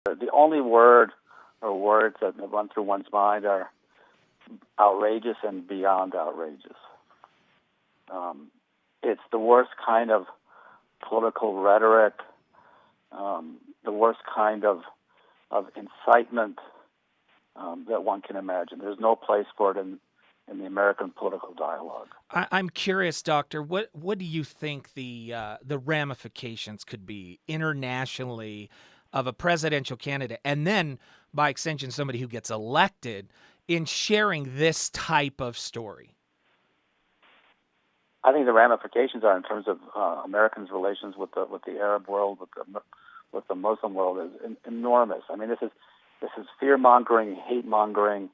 The only word or words that run through one's mind are outrageous and beyond outrageous. It's the worst kind of political rhetoric, the worst kind of incitement that one can imagine. There's no place for it in the American political dialogue. I'm curious, Doctor. What do you think the ramifications could be internationally of a presidential candidate, and then by extension somebody who gets elected, in sharing this type of story? I think the ramifications are in terms of Americans' relations with the Arab world, with the Muslim world, is enormous. I mean, this is fear mongering, hate mongering,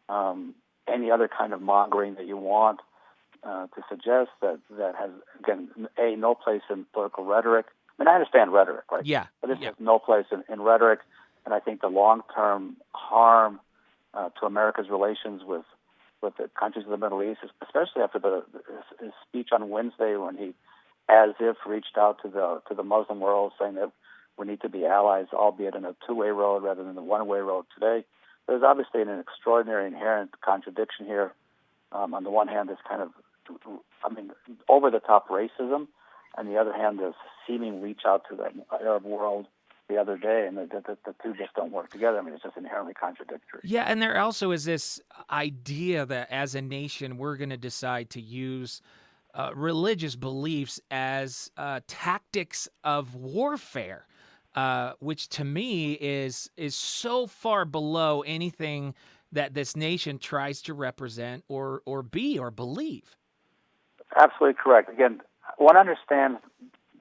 any other kind of mongering that you want to suggest that has, again, no place in political rhetoric. I mean, I understand rhetoric, right? Yeah. But this has no place in rhetoric, and I think the long-term harm to America's relations with the countries of the Middle East, especially after his speech on Wednesday, when he, as if, reached out to the Muslim world, saying that we need to be allies, albeit in a two-way road rather than the one-way road today. There's obviously an extraordinary inherent contradiction here. On the one hand, this kind of, over-the-top racism, and the other hand, this seeming reach out to the Arab world the other day, and the two just don't work together. I mean, it's just inherently contradictory. Yeah, and there also is this idea that as a nation, we're going to decide to use religious beliefs as tactics of warfare, which to me is so far below anything that this nation tries to represent or be or believe. Absolutely correct. Again, one understands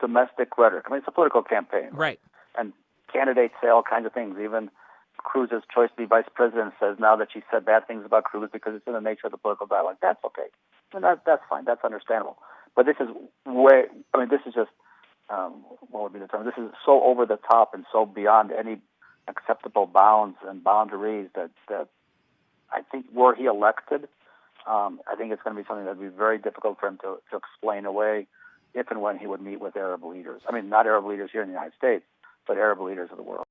domestic rhetoric. I mean, it's a political campaign, right? And candidates say all kinds of things. Even Cruz's choice to be vice president says now that she said bad things about Cruz because it's in the nature of the political dialogue. That's okay. And that's fine. That's understandable. But this is this is just, what would be the term? This is so over the top and so beyond any acceptable bounds and boundaries that I think, were he elected, I think it's going to be something that would be very difficult for him to explain away if and when he would meet with Arab leaders. I mean, not Arab leaders here in the United States, but Arab leaders of the world.